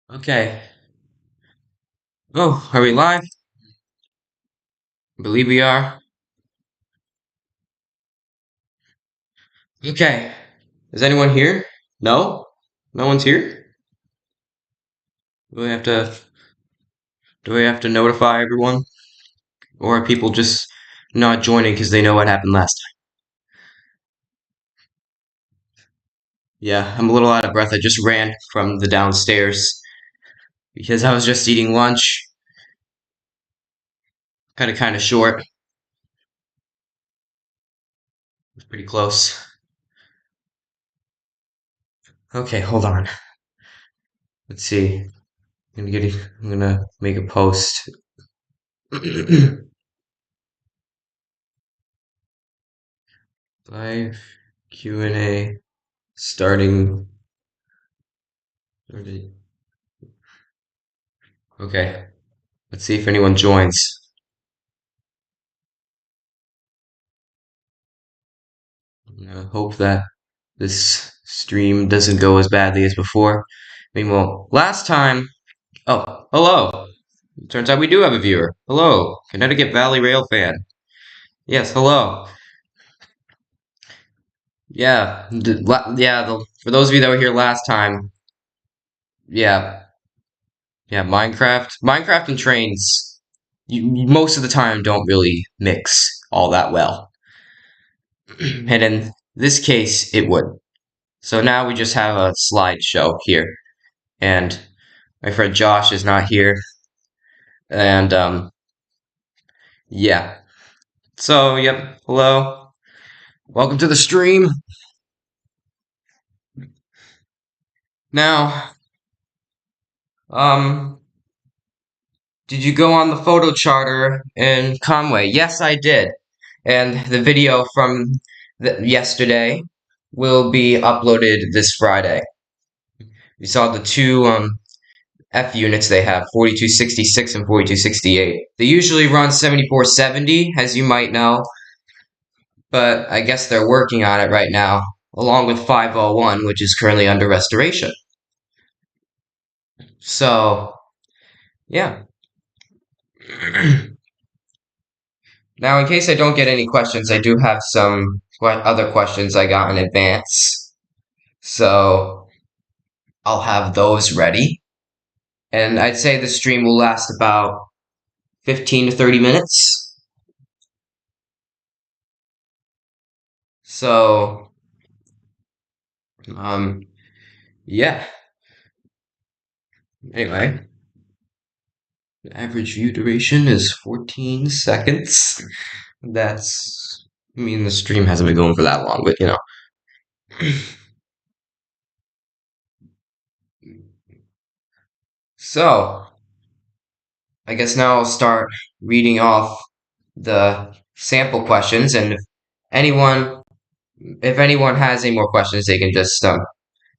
Okay. Oh, are we live? I believe we are. Okay. Is anyone here? No? No one's here? Do we have to do we have to notify everyone? Or are people just not joining because they know what happened last time? Yeah, I'm a little out of breath. I just ran from the downstairs because I was just eating lunch. Kinda short. It was pretty close. Okay, hold on. Let's see. I'm gonna make a post. Live Q&A starting. Okay, let's see if anyone joins. I hope that this stream doesn't go as badly as before. I mean, well, last time. Oh, hello. Turns out we do have a viewer. Hello, Connecticut Valley Rail fan. Yes, hello. Yeah, for those of you that were here last time, yeah, yeah, Minecraft and trains, most of the time don't really mix all that well. And in this case, it would. So now we just have a slideshow here, and my friend Josh is not here, and yeah. So yep, hello, welcome to the stream. Now, um, did you go on the photo charter in Conway? Yes, I did, and the video from yesterday will be uploaded this Friday. We saw the two F units they have, 4266 and 4268. They usually run 7470, as you might know, but I guess they're working on it right now, along with 501, which is currently under restoration. So, yeah. Now, in case I don't get any questions, I do have some other questions I got in advance. So, I'll have those ready. And I'd say the stream will last about 15 to 30 minutes. So, yeah. Anyway, the average view duration is 14 seconds. I mean, the stream hasn't been going for that long, but you know. So, I guess now I'll start reading off the sample questions, and anyone, if anyone has any more questions, they can just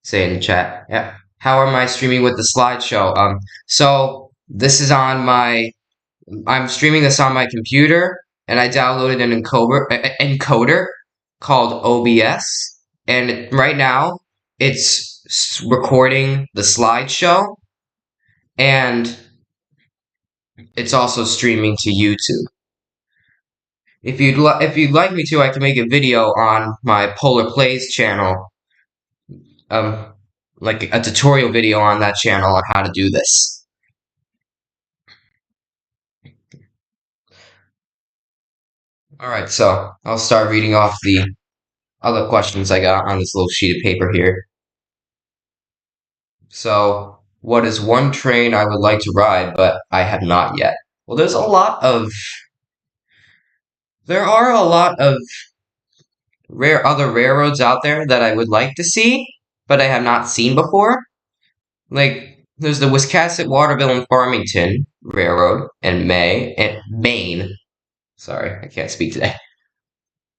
say in the chat. Yeah. How am I streaming with the slideshow? So this is on I'm streaming this on my computer, and I downloaded an encoder called OBS, and right now it's recording the slideshow, and it's also streaming to YouTube. If you'd like me to, I can make a video on my Polar Plays channel, um, like a tutorial video on that channel on how to do this. All right, so I'll start reading off the other questions I got on this little sheet of paper here. So, what is one train I would like to ride, but I have not yet? Well, there are a lot of other railroads out there that I would like to see, but I have not seen before. Like, there's the Wiscasset, Waterville, and Farmington Railroad and Maine. Sorry, I can't speak today.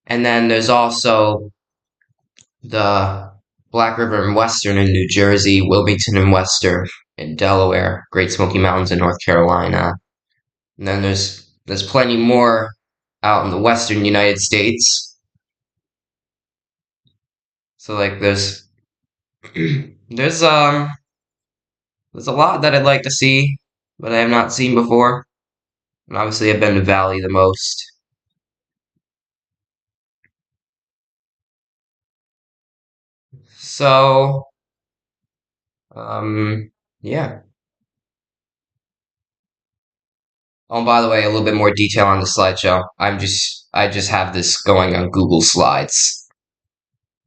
And then there's also the Black River and Western in New Jersey, Wilmington and Western in Delaware, Great Smoky Mountains in North Carolina. And then there's plenty more out in the western United States. So like there's there's There's a lot that I'd like to see, but I have not seen before. And obviously, I've been to Valley the most. So, yeah. Oh, by the way, a little bit more detail on the slideshow. I just have this going on Google Slides.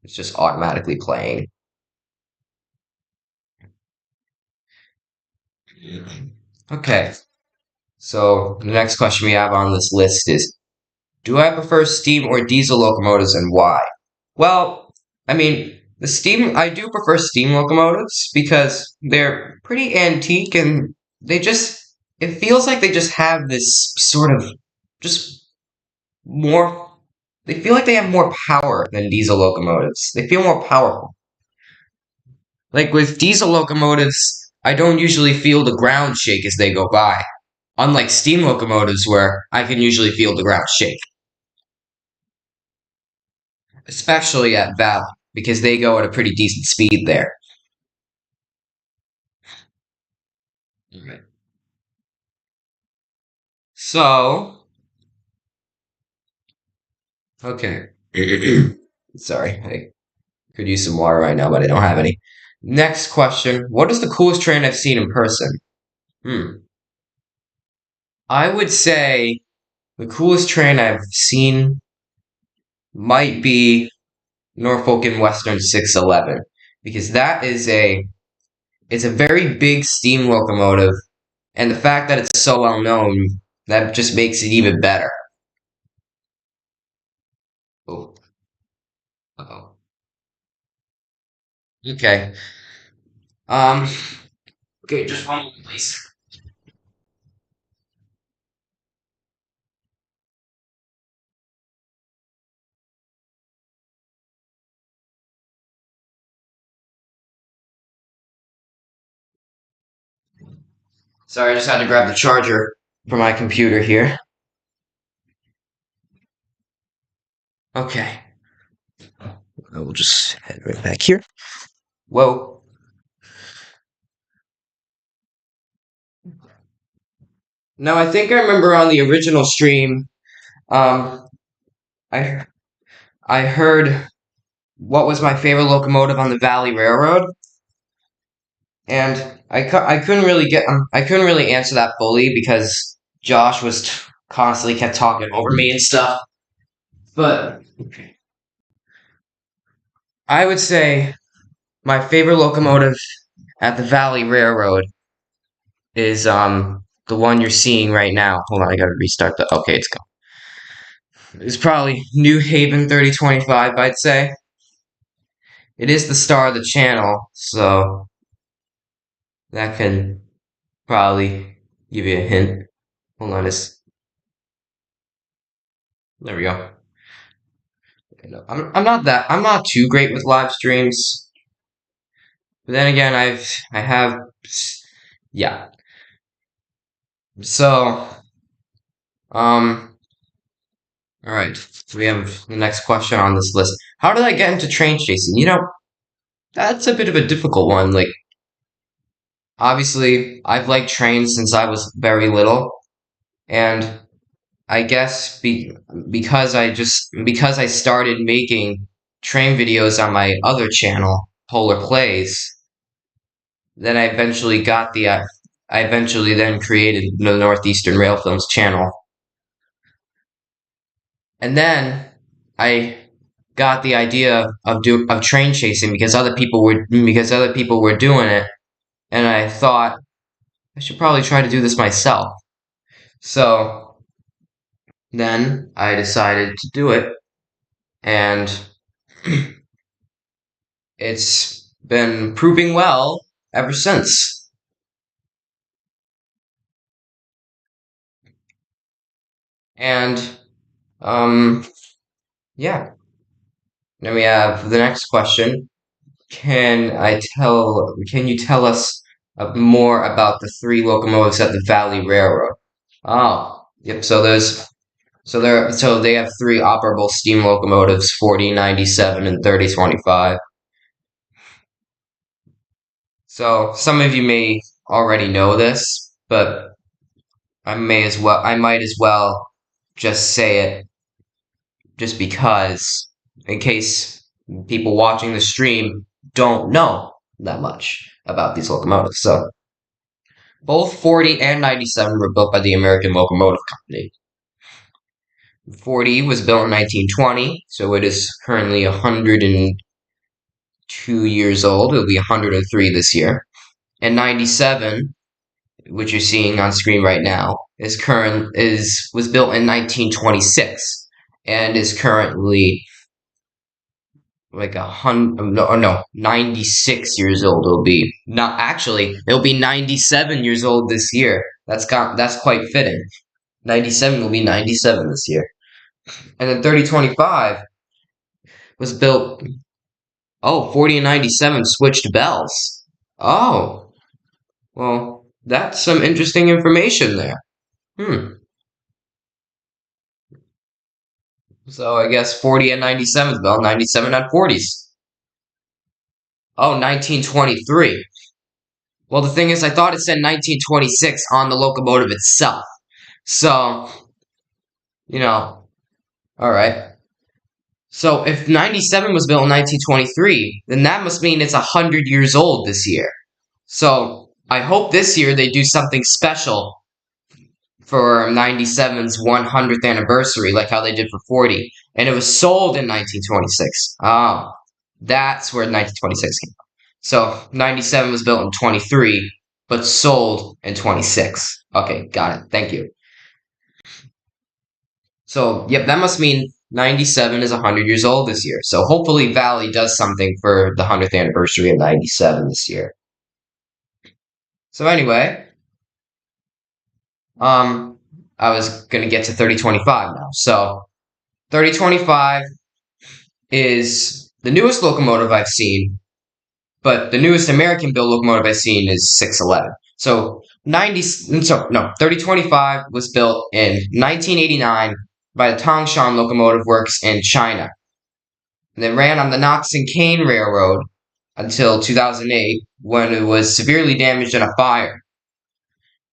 It's just automatically playing. Okay, so the next question we have on this list is, do I prefer steam or diesel locomotives and why? Well, I mean, I do prefer steam locomotives because they're pretty antique and it feels like they just have this sort of just more, they feel like they have more power than diesel locomotives. They feel more powerful. Like with diesel locomotives, I don't usually feel the ground shake as they go by. Unlike steam locomotives where I can usually feel the ground shake, especially at Valley, because they go at a pretty decent speed there. Right. So, okay. Sorry, I could use some water right now, but I don't have any. Next question. What is the coolest train I've seen in person? Hmm. I would say the coolest train I've seen might be Norfolk and Western 611 because it's a very big steam locomotive, and the fact that it's so well known, that just makes it even better. Oh, uh-oh. Okay. Um, okay, just one moment, please. Sorry, I just had to grab the charger for my computer here. Okay. I will just head right back here. Whoa. No, I think I remember on the original stream, um, I I heard what was my favorite locomotive on the Valley Railroad, and I couldn't really answer that fully because Josh constantly kept talking over me and stuff. But I would say my favorite locomotive at the Valley Railroad is the one you're seeing right now. Hold on, I gotta restart the. Okay, it's gone. It's probably New Haven 3025. I'd say it is the star of the channel, so that can probably give you a hint. Hold on, there we go. I'm not too great with live streams, but then again, I have yeah. So um, all right, we have the next question on this list. How did I get into train chasing? That's a bit of a difficult one. Like, obviously, I've liked trains since I was very little, and I guess because I started making train videos on my other channel, Polar Plays, then I eventually then created the Northeastern Rail Films channel, and then I got the idea of train chasing because other people were doing it, and I thought I should probably try to do this myself. So then I decided to do it, and it's been proving well ever since. And um, yeah. Then we have the next question. Can you tell us more about the three locomotives at the Valley Railroad? Oh, yep. So they have three operable steam locomotives, 4097 and 3025. So some of you may already know this, but I might as well just say it just because, in case people watching the stream don't know that much about these locomotives. So, both 40 and 97 were built by the American Locomotive Company. 40 was built in 1920, so it is currently 102 years old. It'll be 103 this year. And 97, which you're seeing on screen right now, was built in 1926 and is currently like 96 years old. It'll be 97 years old this year. That's quite fitting. 97 will be 97 this year. And then 3025 was built. Oh, 40 and 97 switched bells. Oh, well, that's some interesting information there. So I guess 40 and 97 bell, 97 at 40s. Oh, 1923. Well, the thing is, I thought it said 1926 on the locomotive itself. So, alright. So if 97 was built in 1923, then that must mean it's 100 years old this year. So I hope this year they do something special for 97's 100th anniversary, like how they did for 40. And it was sold in 1926. Oh, that's where 1926 came from. So 97 was built in 23, but sold in 26. Okay, got it. Thank you. So, yep, that must mean 97 is 100 years old this year. So hopefully Valley does something for the 100th anniversary of 97 this year. So anyway, I was going to get to 3025 now. So 3025 is the newest locomotive I've seen, but the newest American-built locomotive I've seen is 611. So 3025 was built in 1989 by the Tangshan Locomotive Works in China. And it ran on the Knox and Kane Railroad until 2008, when it was severely damaged in a fire.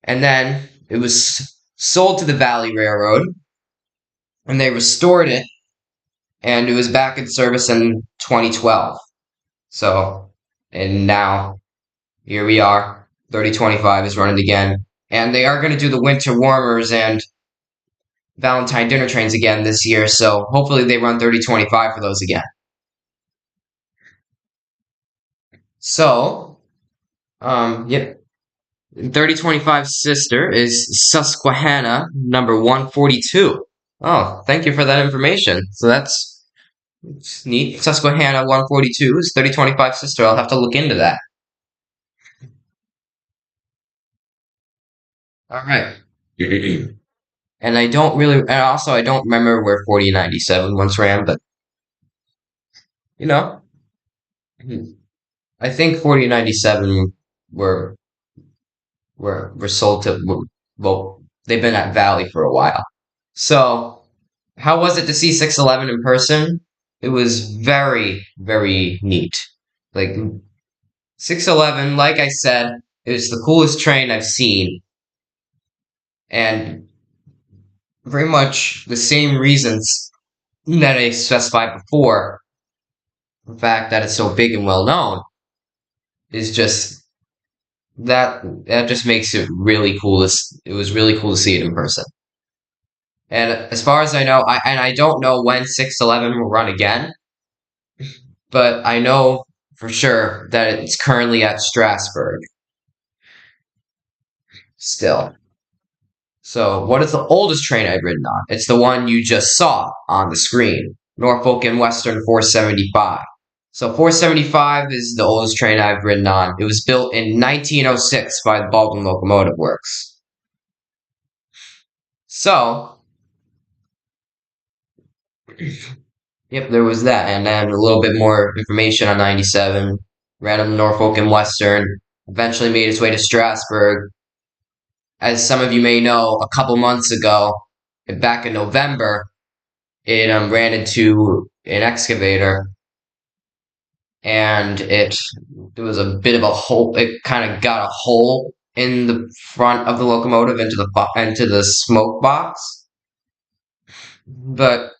And then it was sold to the Valley Railroad, and they restored it, and it was back in service in 2012. So, and now, here we are, 3025 is running again, and they are going to do the winter warmers and Valentine dinner trains again this year, so hopefully they run 3025 for those again. So, yep. 3025's sister is Susquehanna number 142. Oh, thank you for that information. So that's neat. Susquehanna 142 is 3025's sister. I'll have to look into that. All right. And I don't remember where 4097 once ran, but I think 4097 were sold to, well, they've been at Valley for a while. So, how was it to see 611 in person? It was very, very neat. Like, 611, like I said, is the coolest train I've seen. And very much the same reasons that I specified before. The fact that it's so big and well known is just that just makes it really cool. It was really cool to see it in person. And as far as I know, I don't know when 611 will run again, but I know for sure that it's currently at Strasbourg still. So, what is the oldest train I've ridden on? It's the one you just saw on the screen, Norfolk and Western 475. So 475 is the oldest train I've ridden on. It was built in 1906 by the Baldwin Locomotive Works. So, yep, there was that. And then a little bit more information on 97. Ran on Norfolk and Western. Eventually made its way to Strasbourg. As some of you may know, a couple months ago, back in November, it ran into an excavator. And it was a bit of a hole. It kind of got a hole in the front of the locomotive into the smoke box, but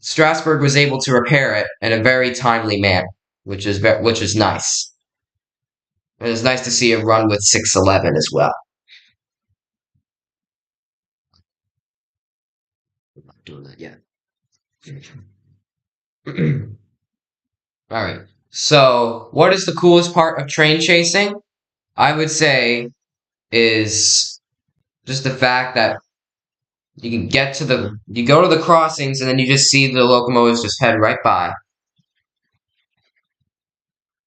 Strasbourg was able to repair it in a very timely manner, which is nice. It is nice to see it run with 611 as well. I'm not doing that yet. All right. So, what is the coolest part of train chasing? I would say is just the fact that you go to the crossings and then you just see the locomotives just head right by.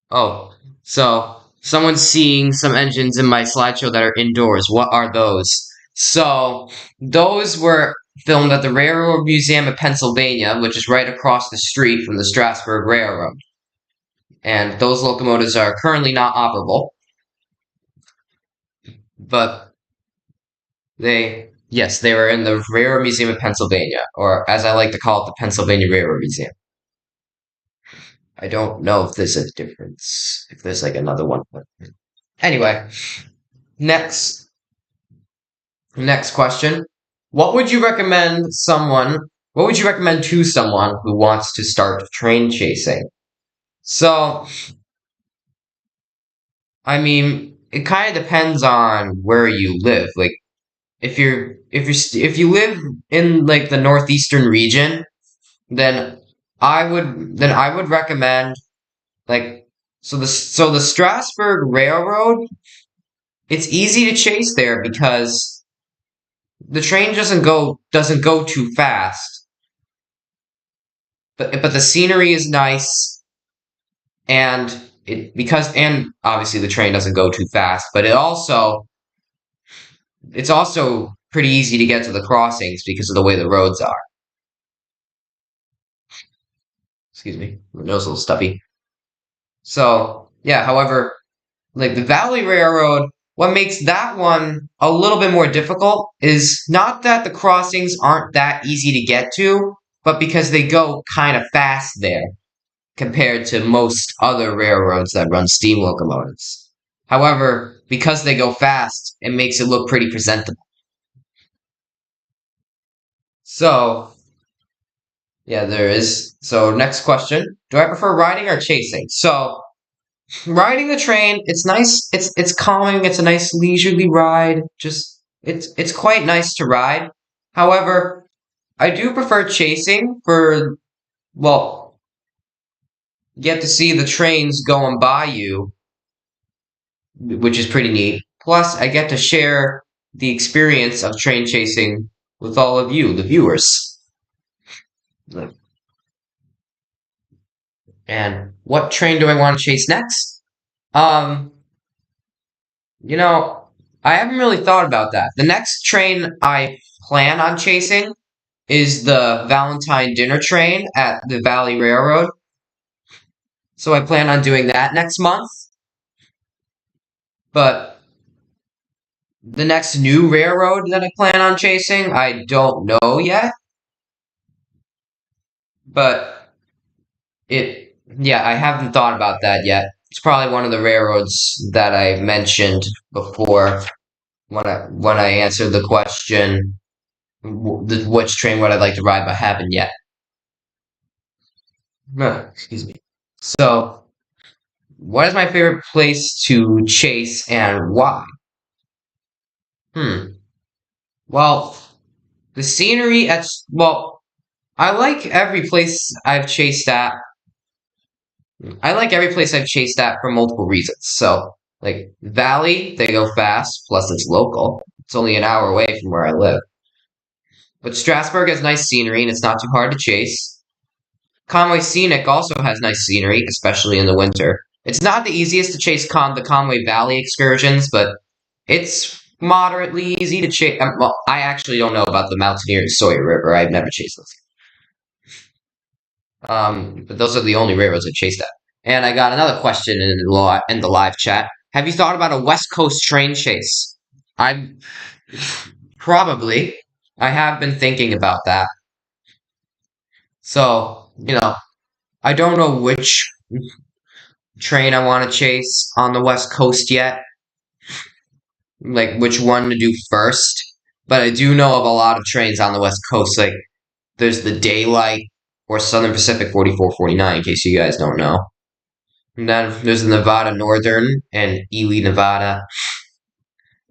Oh, so someone's seeing some engines in my slideshow that are indoors. What are those? So those were filmed at the Railroad Museum of Pennsylvania, which is right across the street from the Strasburg Railroad. And those locomotives are currently not operable, but yes, they were in the Railroad Museum of Pennsylvania, or as I like to call it, the Pennsylvania Railroad Museum. I don't know if there's a difference, if there's like another one. But anyway, next next question. What would you recommend to someone who wants to start train chasing? So, I mean, it kind of depends on where you live. Like if you live in like the northeastern region, then I would recommend like so the Strasburg Railroad, it's easy to chase there because the train doesn't go too fast, but the scenery is nice, and and obviously the train doesn't go too fast, but it's also pretty easy to get to the crossings because of the way the roads are. Excuse me, my nose is a little stuffy. So yeah, however, like the Valley Railroad, what makes that one a little bit more difficult is not that the crossings aren't that easy to get to, but because they go kind of fast there compared to most other railroads that run steam locomotives. However, because they go fast, it makes it look pretty presentable. So, yeah, there is. So, next question. Do I prefer riding or chasing? So, riding the train, it's nice. It's calming. It's a nice leisurely ride. Just it's quite nice to ride. However, I do prefer chasing for well, you get to see the trains going by you, which is pretty neat. Plus, I get to share the experience of train chasing with all of you, the viewers. And what train do I want to chase next? Um, you know, I haven't really thought about that. The next train I plan on chasing is the Valentine dinner train at the Valley Railroad. So I plan on doing that next month. But the next new railroad that I plan on chasing, I don't know yet. But yeah, I haven't thought about that yet. It's probably one of the railroads that I mentioned before when I answered the question, which train would I like to ride, but haven't yet. Excuse me. So, what is my favorite place to chase and why? Hmm. Well, the scenery I like every place I've chased at. I like every place I've chased at for multiple reasons. So, like Valley, they go fast, plus it's local. It's only an hour away from where I live. But Strasburg has nice scenery and it's not too hard to chase. Conway Scenic also has nice scenery, especially in the winter. It's not the easiest to chase the Conway Valley excursions, but it's moderately easy to chase. Well, I actually don't know about the Mountaineer and Sawyer River. I've never chased those. But those are the only railroads I've chased at. And I got another question in the live chat. Have you thought about a West Coast train chase? I probably. I have been thinking about that. So, I don't know which train I want to chase on the West Coast yet. like which one to do first, but I do know of a lot of trains on the West Coast. Like there's the Daylight or Southern Pacific 4449, in case you guys don't know. And then there's the Nevada Northern and Ely, Nevada.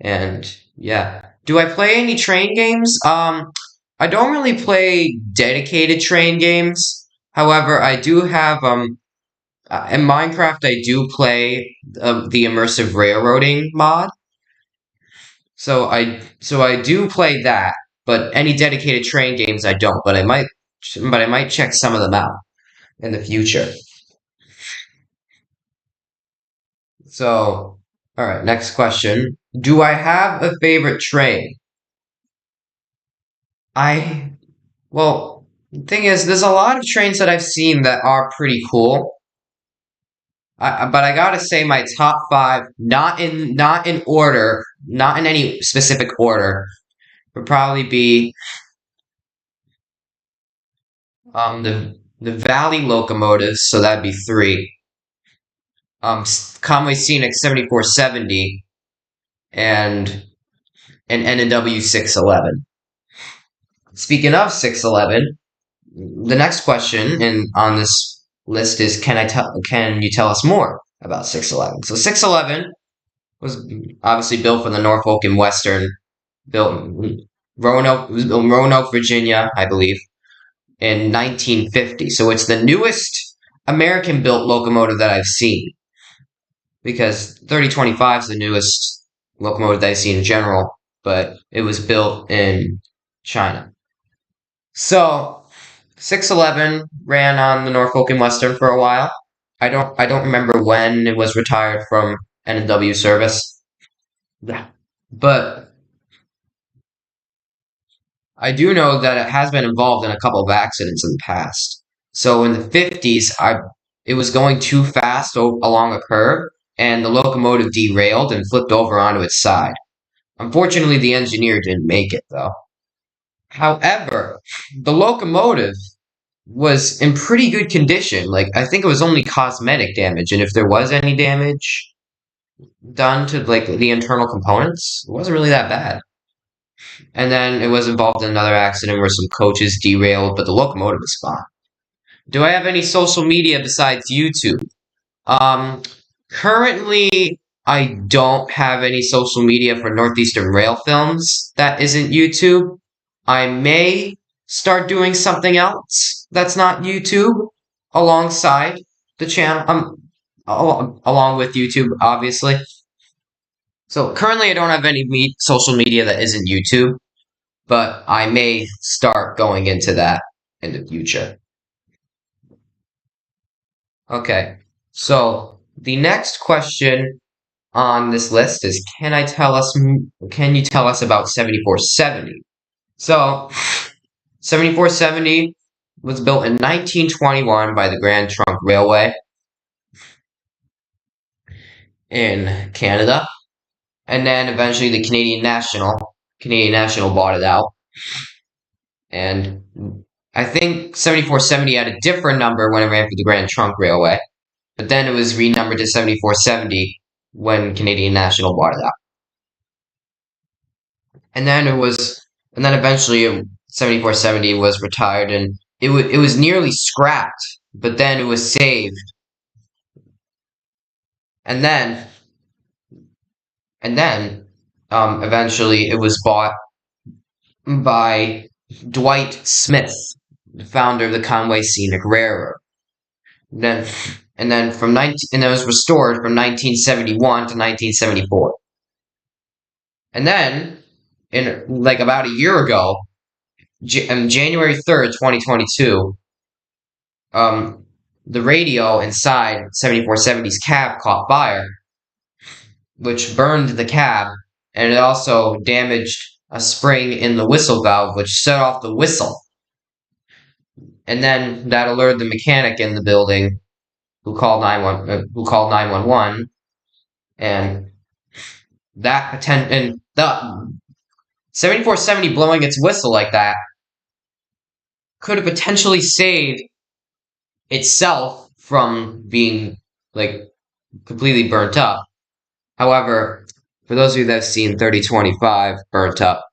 And yeah. Do I play any train games? I don't really play dedicated train games. However, I do have in Minecraft I do play the immersive railroading mod. So I do play that, but any dedicated train games I don't, but I might check some of them out in the future. So, all right, next question. Do I have a favorite train? I Well, the thing is, there's a lot of trains that I've seen that are pretty cool. But I gotta say, my top five, not in order, not in any specific order, would probably be the Valley locomotives. So that'd be three. Conway Scenic 7470 and an N&W 611. Speaking of 611, the next question on this list is can you tell us more about 611? So 611 was obviously built for the Norfolk and Western, built Roanoke, it was built in Roanoke, Virginia, I believe, in 1950. So it's the newest American built locomotive that I've seen, because 3025 is the newest locomotive that I've seen in general, but it was built in China. So 611 ran on the Norfolk and Western for a while. I don't remember when it was retired from N&W service. Yeah. But I do know that it has been involved in a couple of accidents in the past. So in the 50s, it was going too fast along a curve, and the locomotive derailed and flipped over onto its side. Unfortunately, the engineer didn't make it, though. However, the locomotive was in pretty good condition. Like, I think it was only cosmetic damage, and if there was any damage done to like the internal components, it wasn't really that bad. And then it was involved in another accident where some coaches derailed, but the locomotive was fine. Do I have any social media besides YouTube? Um, Currently, I don't have any social media for Northeastern Rail Films that isn't YouTube. I may start doing something else that's not YouTube alongside the channel, along with YouTube, obviously. So currently, I don't have any social media that isn't YouTube, but I may start going into that in the future. Okay, so the next question on this list is can you tell us about 7470? So 7470 was built in 1921 by the Grand Trunk Railway in Canada, and then eventually the Canadian National bought it out, and I think 7470 had a different number when it ran for the Grand Trunk Railway, but then it was renumbered to 7470 when Canadian National bought it out. And then eventually 7470 was retired, and it was nearly scrapped, but then it was saved. And then eventually it was bought by Dwight Smith, the founder of the Conway Scenic Railroad. Then and then and it was restored from 1971 to 1974. And then in like about a year ago, on January 3rd, 2022, the radio inside 7470's cab caught fire, which burned the cab, and it also damaged a spring in the whistle valve, which set off the whistle. And then that alerted the mechanic in the building, who called 911, and the 7470 blowing its whistle like that could have potentially saved itself from being like completely burnt up. However, For those of you that have seen 3025 burnt up,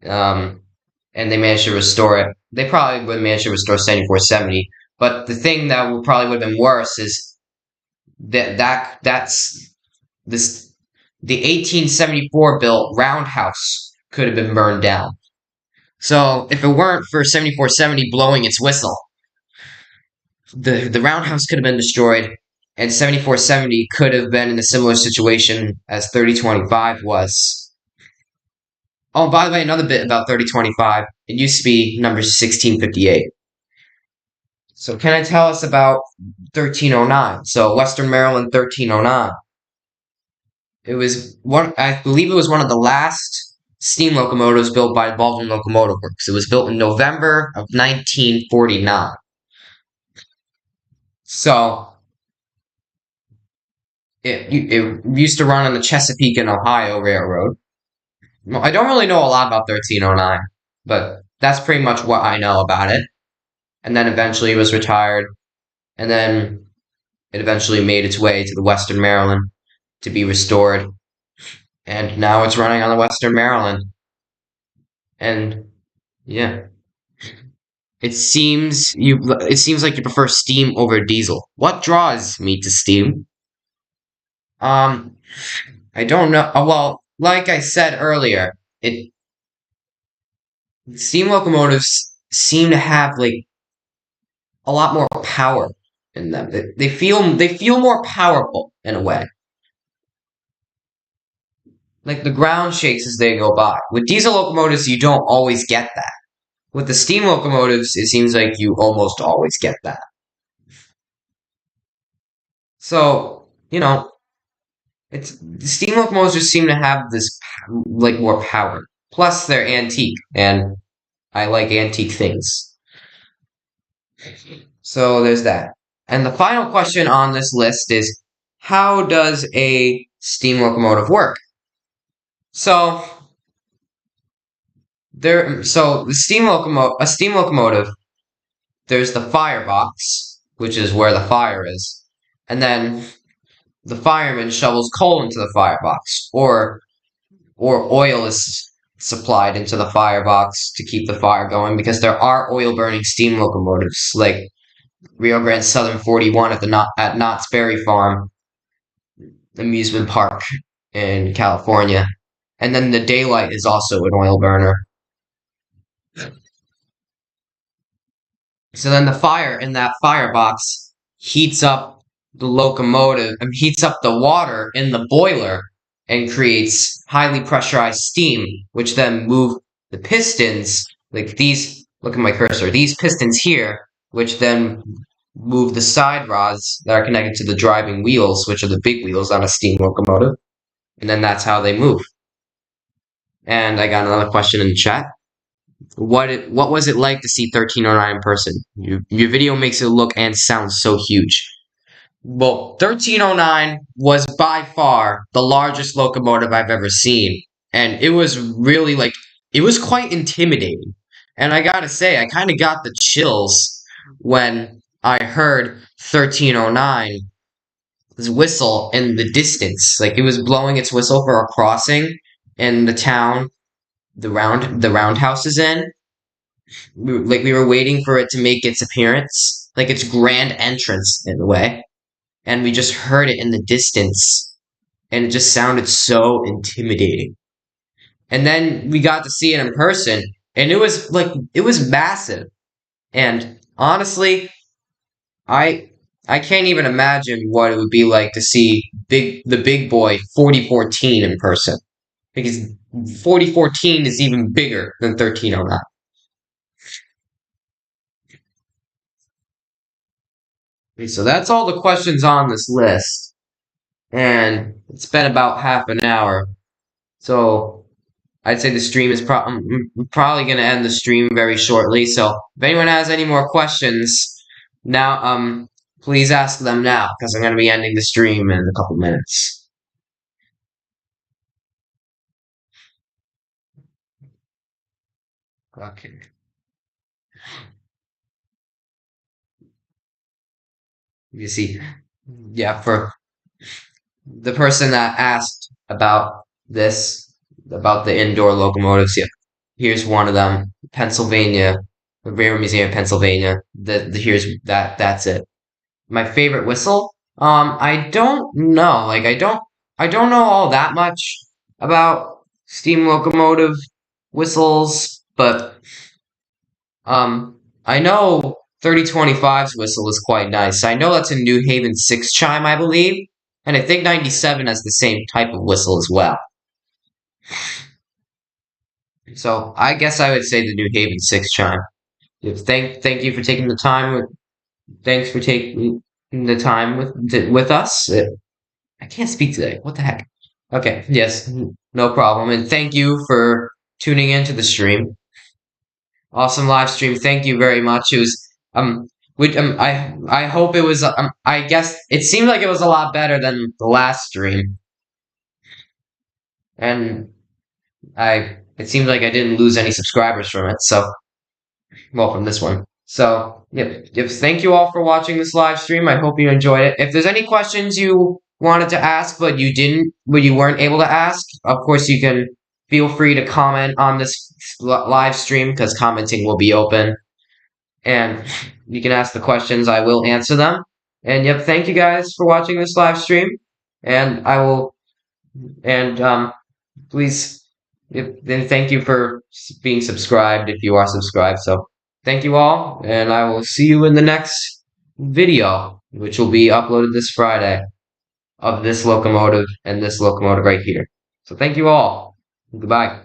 um, and they managed to restore it, they probably would manage to restore 7470. But the thing that probably would have been worse is that's this the 1874 built roundhouse could have been burned down. So if it weren't for 7470 blowing its whistle, the roundhouse could have been destroyed, and 7470 could have been in a similar situation as 3025 was. Oh, by the way, another bit about 3025. It used to be number 1658. So can I tell us about 1309? So Western Maryland 1309. It was I believe it was one of the last steam locomotives built by Baldwin Locomotive Works. It was built in November of 1949. So it used to run on the Chesapeake and Ohio Railroad. Well, I don't really know a lot about 1309, but that's pretty much what I know about it. And then eventually it was retired, and then it eventually made its way to the Western Maryland to be restored, and now it's running on the Western Maryland. And yeah, it seems like you prefer steam over diesel. What draws me to steam? Um, I don't know. Well, like I said earlier, it steam locomotives seem to have like a lot more power in them. They feel more powerful in a way. Like the ground shakes as they go by. With diesel locomotives, you don't always get that. With the steam locomotives, it seems like you almost always get that. So, it's steam locomotives just seem to have this like more power. Plus, they're antique, and I like antique things. So there's that. And the final question on this list is, how does a steam locomotive work? So the a steam locomotive, there's the firebox, which is where the fire is, and then the fireman shovels coal into the firebox, or oil is supplied into the firebox to keep the fire going, because there are oil burning steam locomotives like Rio Grande Southern 41 at Knott's Berry Farm amusement park in California. And then the Daylight is also an oil burner. So then the fire in that firebox heats up the locomotive, heats up the water in the boiler and creates highly pressurized steam, which then move the pistons, like these, look at my cursor, these pistons here, which then move the side rods that are connected to the driving wheels, which are the big wheels on a steam locomotive. And then that's how they move. And I got another question in the chat. What was it like to see 1309 in person? Your video makes it look and sound so huge. Well, 1309 was by far the largest locomotive I've ever seen, and it was really like it was quite intimidating. And I gotta say, I kind of got the chills when I heard 1309's whistle in the distance. Like it was blowing its whistle for a crossing in the town the roundhouse is in. We were waiting for it to make its appearance, like its grand entrance in a way, and we just heard it in the distance, and it just sounded so intimidating. And then we got to see it in person, and it was massive. And honestly, I I can't even imagine what it would be like to see the big boy 4014 in person, because 4014 is even bigger than 1309. Okay, so that's all the questions on this list, and it's been about half an hour. So I'd say the stream is probably going to end the stream very shortly. So if anyone has any more questions, now please ask them now, because I'm going to be ending the stream in a couple minutes. Okay. You see, yeah, for the person that asked about this, about the indoor locomotives. Yeah, here's one of them, Pennsylvania, the Railroad Museum of Pennsylvania. Here's that. That's it. My favorite whistle? I don't know. I don't know all that much about steam locomotive whistles, but I know 3025's whistle is quite nice. I know that's a New Haven 6 chime, I believe, and I think 97 has the same type of whistle as well. So I guess I would say the New Haven 6 chime. Thank you for taking the time. Thanks for taking the time with us. I can't speak today. What the heck? Okay, yes, no problem. And thank you for tuning into the stream. Awesome live stream. Thank you very much. It was I hope it was I guess it seemed like it was a lot better than the last stream. And it seemed like I didn't lose any subscribers from it. So, well, from this one. So, yep. Thank you all for watching this live stream. I hope you enjoyed it. If there's any questions you wanted to ask but you weren't able to ask, of course you can feel free to comment on this live stream because commenting will be open, and you can ask the questions. I will answer them. And yep, thank you guys for watching this live stream, and I will and please, then thank you for being subscribed if you are subscribed. So thank you all, and I will see you in the next video, which will be uploaded this Friday, of this locomotive and this locomotive right here. So thank you all. Goodbye.